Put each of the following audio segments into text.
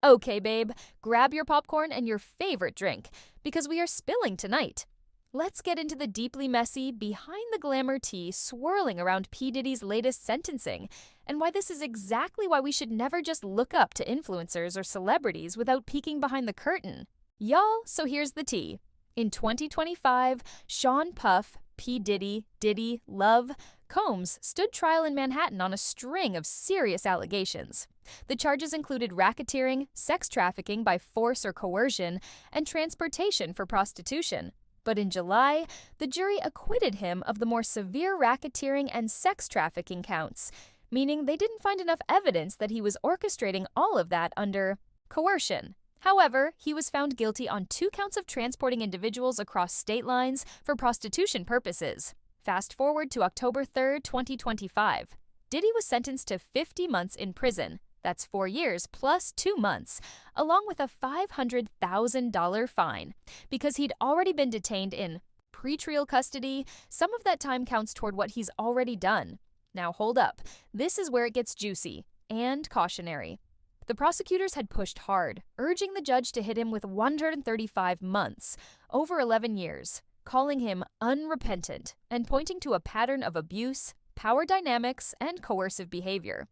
Okay, babe, grab your popcorn and your favorite drink, because we are spilling tonight. Let's get into the deeply messy, behind the glamour tea swirling around P. Diddy's latest sentencing, and why this is exactly why we should never just look up to influencers or celebrities without peeking behind the curtain. Y'all, so here's the tea. In 2025, Sean Puff, P. Diddy, Love, Combs stood trial in Manhattan on a string of serious allegations. The charges included racketeering, sex trafficking by force or coercion, and transportation for prostitution. But in July, the jury acquitted him of the more severe racketeering and sex trafficking counts, meaning they didn't find enough evidence that he was orchestrating all of that under coercion. However, he was found guilty on 2 counts of transporting individuals across state lines for prostitution purposes. Fast forward to October 3, 2025. Diddy was sentenced to 50 months in prison. That's 4 years plus 2 months, along with a $500,000 fine. Because he'd already been detained in pretrial custody, some of that time counts toward what he's already done. Now hold up. This is where it gets juicy and cautionary. The prosecutors had pushed hard, urging the judge to hit him with 135 months, over 11 years, calling him unrepentant and pointing to a pattern of abuse, power dynamics, and coercive behavior.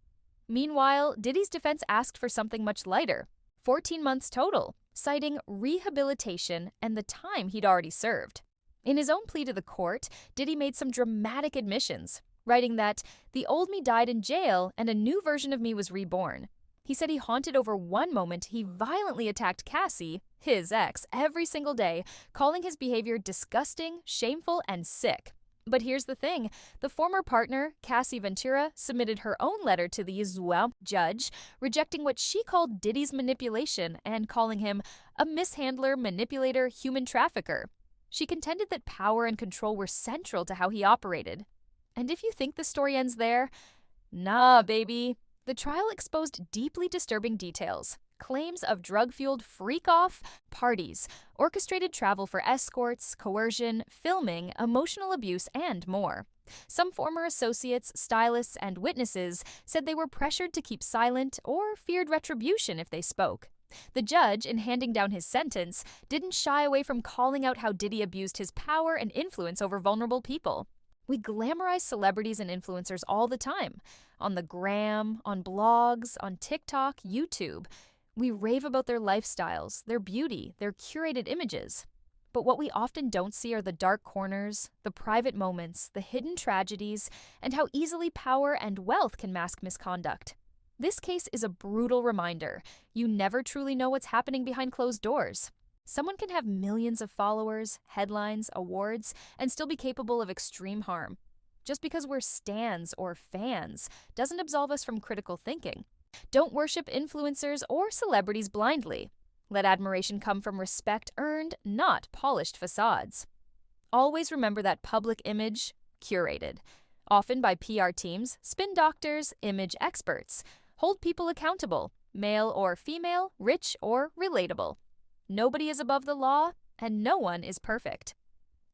Meanwhile, Diddy's defense asked for something much lighter, 14 months total, citing rehabilitation and the time he'd already served. In his own plea to the court, Diddy made some dramatic admissions, writing that the old me died in jail and a new version of me was reborn. He said he haunted over one moment he violently attacked Cassie, his ex, every single day, calling his behavior disgusting, shameful, and sick. But here's the thing. The former partner, Cassie Ventura, submitted her own letter to the judge, rejecting what she called Diddy's manipulation and calling him a mishandler, manipulator, human trafficker. She contended that power and control were central to how he operated. And if you think the story ends there, nah, baby. The trial exposed deeply disturbing details. Claims of drug-fueled freak-off parties, orchestrated travel for escorts, coercion, filming, emotional abuse, and more. Some former associates, stylists, and witnesses said they were pressured to keep silent or feared retribution if they spoke. The judge, in handing down his sentence, didn't shy away from calling out how Diddy abused his power and influence over vulnerable people. We glamorize celebrities and influencers all the time. On the gram, on blogs, on TikTok, YouTube. We rave about their lifestyles, their beauty, their curated images. But what we often don't see are the dark corners, the private moments, the hidden tragedies, and how easily power and wealth can mask misconduct. This case is a brutal reminder. You never truly know what's happening behind closed doors. Someone can have millions of followers, headlines, awards, and still be capable of extreme harm. Just because we're stans or fans doesn't absolve us from critical thinking. Don't worship influencers or celebrities blindly. Let admiration come from respect earned, not polished facades. Always remember that public image, curated. Often by PR teams, spin doctors, image experts. Hold people accountable, male or female, rich or relatable. Nobody is above the law, and no one is perfect.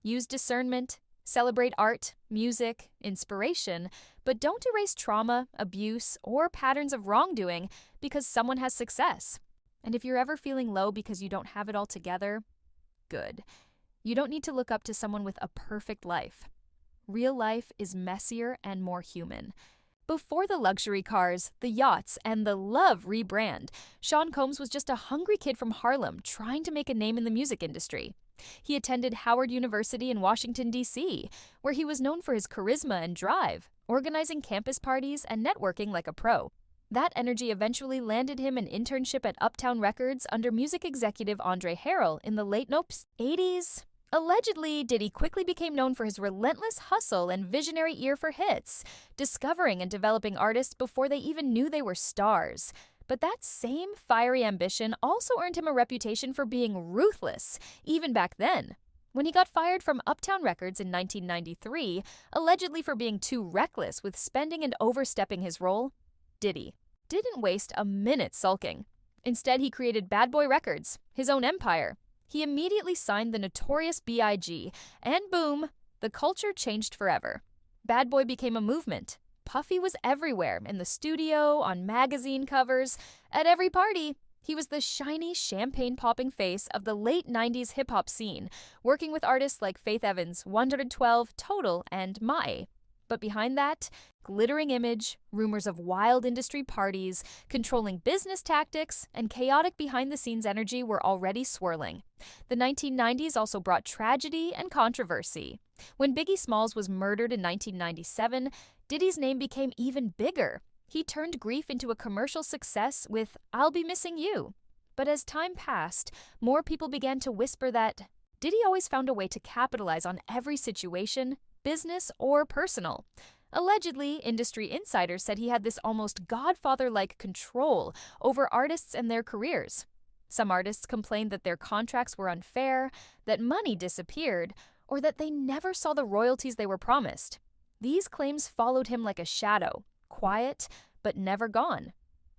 Use discernment, celebrate art, music, inspiration, but don't erase trauma, abuse, or patterns of wrongdoing because someone has success. And if you're ever feeling low because you don't have it all together, good. You don't need to look up to someone with a perfect life. Real life is messier and more human. Before the luxury cars, the yachts, and the Love rebrand, Sean Combs was just a hungry kid from Harlem trying to make a name in the music industry. He attended Howard University in Washington, D.C., where he was known for his charisma and drive, organizing campus parties and networking like a pro. That energy eventually landed him an internship at Uptown Records under music executive Andre Harrell in the late 80s. Allegedly, Diddy quickly became known for his relentless hustle and visionary ear for hits, discovering and developing artists before they even knew they were stars. But that same fiery ambition also earned him a reputation for being ruthless, even back then. When he got fired from Uptown Records in 1993, allegedly for being too reckless with spending and overstepping his role, Diddy didn't waste a minute sulking. Instead, he created Bad Boy Records, his own empire. He immediately signed the notorious B.I.G., and boom, the culture changed forever. Bad Boy became a movement. Puffy was everywhere, in the studio, on magazine covers, at every party. He was the shiny, champagne-popping face of the late 90s hip-hop scene, working with artists like Faith Evans, 112, Total, and Mae. But behind that, glittering image, rumors of wild industry parties, controlling business tactics, and chaotic behind-the-scenes energy were already swirling. The 1990s also brought tragedy and controversy. When Biggie Smalls was murdered in 1997, Diddy's name became even bigger. He turned grief into a commercial success with I'll Be Missing You. But as time passed, more people began to whisper that Diddy always found a way to capitalize on every situation, business or personal. Allegedly, industry insiders said he had this almost godfather-like control over artists and their careers. Some artists complained that their contracts were unfair, that money disappeared, or that they never saw the royalties they were promised. These claims followed him like a shadow, quiet, but never gone.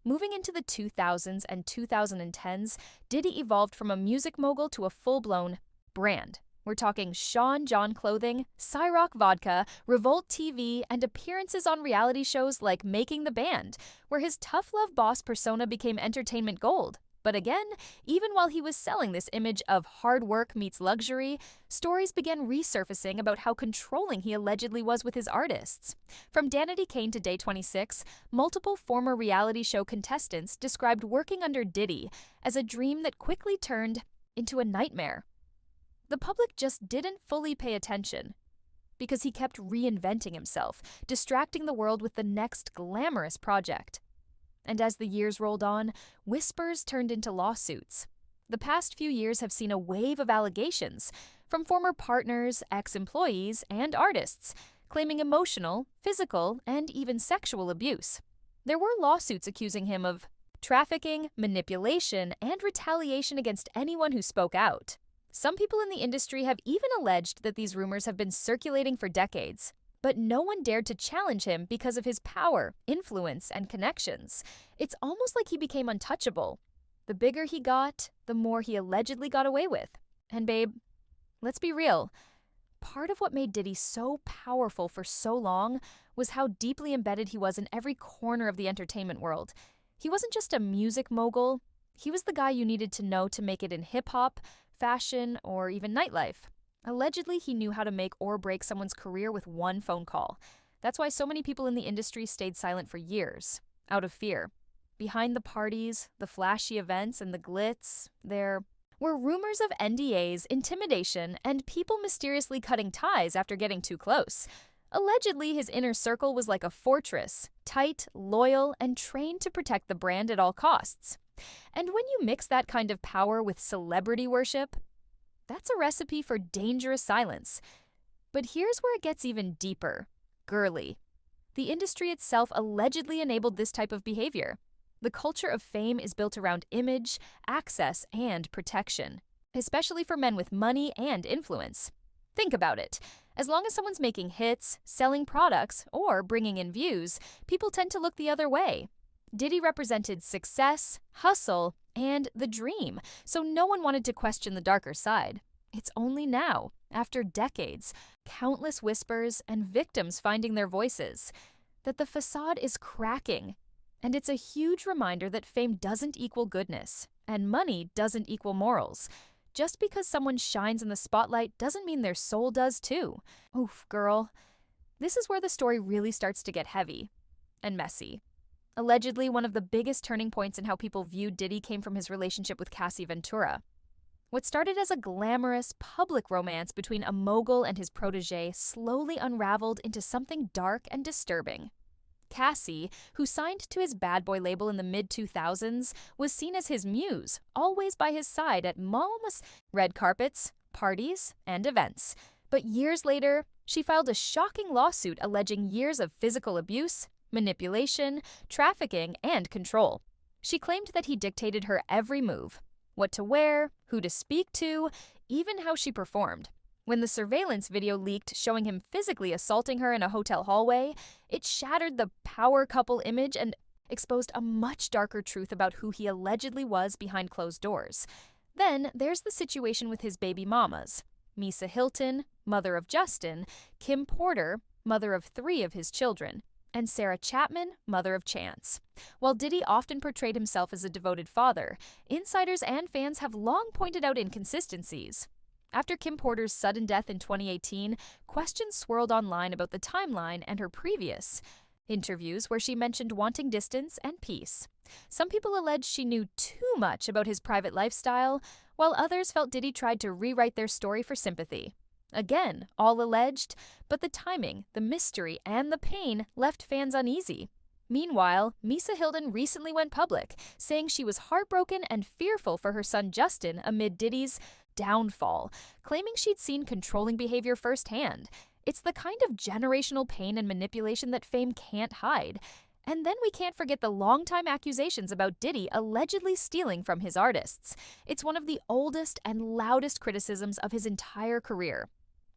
Moving into the 2000s and 2010s, Diddy evolved from a music mogul to a full-blown brand. We're talking Sean John clothing, Ciroc vodka, Revolt TV, and appearances on reality shows like Making the Band, where his tough love boss persona became entertainment gold. But again, even while he was selling this image of hard work meets luxury, stories began resurfacing about how controlling he allegedly was with his artists. From Danity Kane to Day 26, multiple former reality show contestants described working under Diddy as a dream that quickly turned into a nightmare. The public just didn't fully pay attention because he kept reinventing himself, distracting the world with the next glamorous project. And as the years rolled on, whispers turned into lawsuits. The past few years have seen a wave of allegations from former partners, ex-employees, and artists, claiming emotional, physical, and even sexual abuse. There were lawsuits accusing him of trafficking, manipulation, and retaliation against anyone who spoke out. Some people in the industry have even alleged that these rumors have been circulating for decades. But no one dared to challenge him because of his power, influence, and connections. It's almost like he became untouchable. The bigger he got, the more he allegedly got away with. And babe, let's be real. Part of what made Diddy so powerful for so long was how deeply embedded he was in every corner of the entertainment world. He wasn't just a music mogul. He was the guy you needed to know to make it in hip-hop, fashion, or even nightlife. Allegedly, he knew how to make or break someone's career with one phone call. That's why so many people in the industry stayed silent for years, out of fear. Behind the parties, the flashy events, and the glitz, there were rumors of NDAs, intimidation, and people mysteriously cutting ties after getting too close. Allegedly, his inner circle was like a fortress, tight, loyal, and trained to protect the brand at all costs. And when you mix that kind of power with celebrity worship, that's a recipe for dangerous silence. But here's where it gets even deeper. Girly. The industry itself allegedly enabled this type of behavior. The culture of fame is built around image, access, and protection, especially for men with money and influence. Think about it. As long as someone's making hits, selling products, or bringing in views, people tend to look the other way. Diddy represented success, hustle, and the dream, so no one wanted to question the darker side. It's only now, after decades, countless whispers, and victims finding their voices, that the facade is cracking. And it's a huge reminder that fame doesn't equal goodness, and money doesn't equal morals. Just because someone shines in the spotlight doesn't mean their soul does too. Oof, girl. This is where the story really starts to get heavy and messy. Allegedly, one of the biggest turning points in how people viewed Diddy came from his relationship with Cassie Ventura. What started as a glamorous, public romance between a mogul and his protege slowly unraveled into something dark and disturbing. Cassie, who signed to his bad boy label in the mid-2000s, was seen as his muse, always by his side at mom's red carpets, parties, and events. But years later, she filed a shocking lawsuit alleging years of physical abuse, manipulation, trafficking, and control. She claimed that he dictated her every move, what to wear, who to speak to, even how she performed. When the surveillance video leaked showing him physically assaulting her in a hotel hallway, it shattered the power couple image and exposed a much darker truth about who he allegedly was behind closed doors. Then there's the situation with his baby mamas. Misa Hilton, mother of Justin, Kim Porter, mother of 3 of his children, and Sarah Chapman, mother of Chance. While Diddy often portrayed himself as a devoted father, insiders and fans have long pointed out inconsistencies. After Kim Porter's sudden death in 2018, questions swirled online about the timeline and her previous interviews where she mentioned wanting distance and peace. Some people alleged she knew too much about his private lifestyle, while others felt Diddy tried to rewrite their story for sympathy. Again, all alleged, but the timing, the mystery, and the pain left fans uneasy. Meanwhile, Misa Hilton recently went public, saying she was heartbroken and fearful for her son Justin amid Diddy's downfall, claiming she'd seen controlling behavior firsthand. It's the kind of generational pain and manipulation that fame can't hide. And then we can't forget the longtime accusations about Diddy allegedly stealing from his artists. It's one of the oldest and loudest criticisms of his entire career.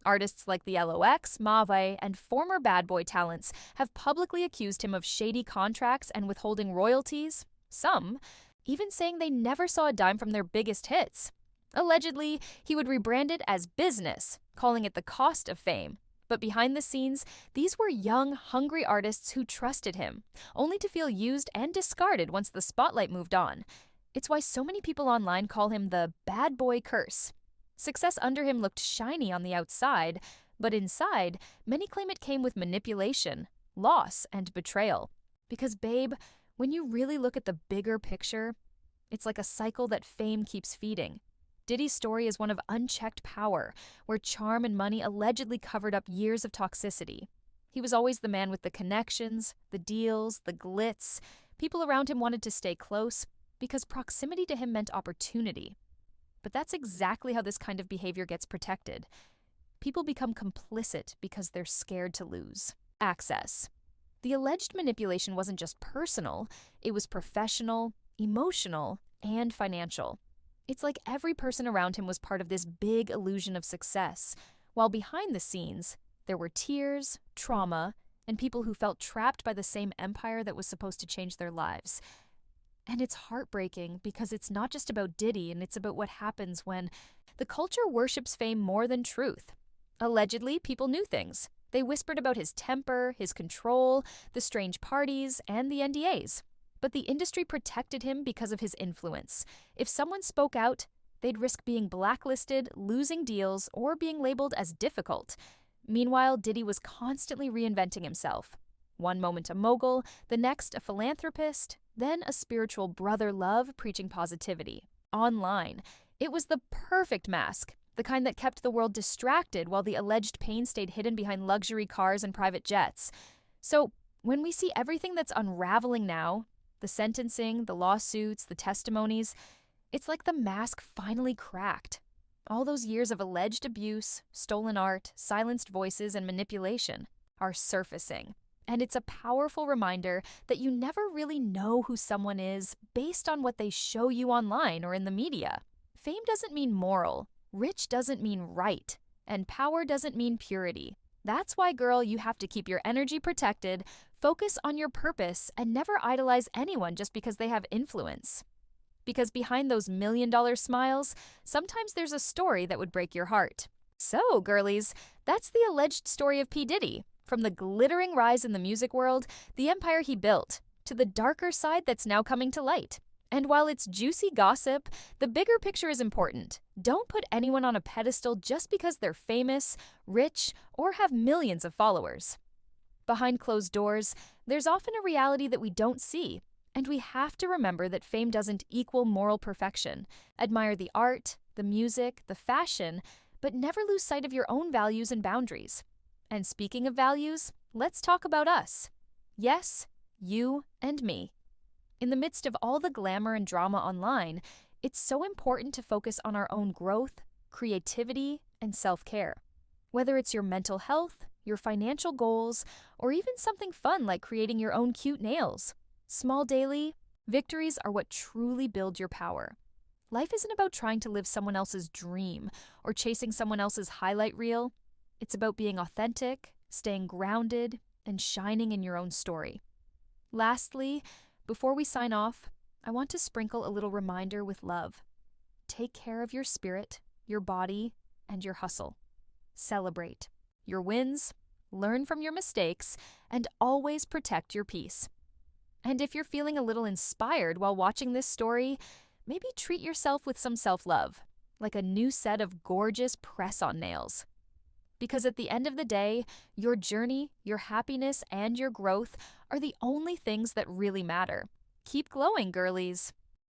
Artists like the LOX, Mave, and former Bad Boy talents have publicly accused him of shady contracts and withholding royalties, some even saying they never saw a dime from their biggest hits. Allegedly, he would rebrand it as business, calling it the cost of fame. But behind the scenes, these were young, hungry artists who trusted him, only to feel used and discarded once the spotlight moved on. It's why so many people online call him the bad boy curse. Success under him looked shiny on the outside, but inside, many claim it came with manipulation, loss, and betrayal. Because, babe, when you really look at the bigger picture, it's like a cycle that fame keeps feeding. Diddy's story is one of unchecked power, where charm and money allegedly covered up years of toxicity. He was always the man with the connections, the deals, the glitz. People around him wanted to stay close because proximity to him meant opportunity. But that's exactly how this kind of behavior gets protected. People become complicit because they're scared to lose. Access. The alleged manipulation wasn't just personal, it was professional, emotional, and financial. It's like every person around him was part of this big illusion of success, while behind the scenes, there were tears, trauma, and people who felt trapped by the same empire that was supposed to change their lives. And it's heartbreaking because it's not just about Diddy, and it's about what happens when the culture worships fame more than truth. Allegedly, people knew things. They whispered about his temper, his control, the strange parties, and the NDAs. But the industry protected him because of his influence. If someone spoke out, they'd risk being blacklisted, losing deals, or being labeled as difficult. Meanwhile, Diddy was constantly reinventing himself. One moment a mogul, the next a philanthropist, then a spiritual brother love preaching positivity. Online, it was the perfect mask, the kind that kept the world distracted while the alleged pain stayed hidden behind luxury cars and private jets. So, when we see everything that's unraveling now, the sentencing, the lawsuits, the testimonies, it's like the mask finally cracked. All those years of alleged abuse, stolen art, silenced voices, and manipulation are surfacing. And it's a powerful reminder that you never really know who someone is based on what they show you online or in the media. Fame doesn't mean moral, rich doesn't mean right, and power doesn't mean purity. That's why, girl, you have to keep your energy protected, focus on your purpose, and never idolize anyone just because they have influence. Because behind those million-dollar smiles, sometimes there's a story that would break your heart. So, girlies, that's the alleged story of P. Diddy. From the glittering rise in the music world, the empire he built, to the darker side that's now coming to light. And while it's juicy gossip, the bigger picture is important. Don't put anyone on a pedestal just because they're famous, rich, or have millions of followers. Behind closed doors, there's often a reality that we don't see, and we have to remember that fame doesn't equal moral perfection. Admire the art, the music, the fashion, but never lose sight of your own values and boundaries. And speaking of values, let's talk about us. Yes, you and me. In the midst of all the glamour and drama online, it's so important to focus on our own growth, creativity, and self-care. Whether it's your mental health, your financial goals, or even something fun like creating your own cute nails. Small daily victories are what truly build your power. Life isn't about trying to live someone else's dream or chasing someone else's highlight reel. It's about being authentic, staying grounded, and shining in your own story. Lastly, before we sign off, I want to sprinkle a little reminder with love. Take care of your spirit, your body, and your hustle. Celebrate your wins learn from your mistakes, and always protect your peace. And if you're feeling a little inspired while watching this story, maybe treat yourself with some self-love, like a new set of gorgeous press-on nails. Because at the end of the day, your journey, your happiness, and your growth are the only things that really matter. Keep glowing, girlies.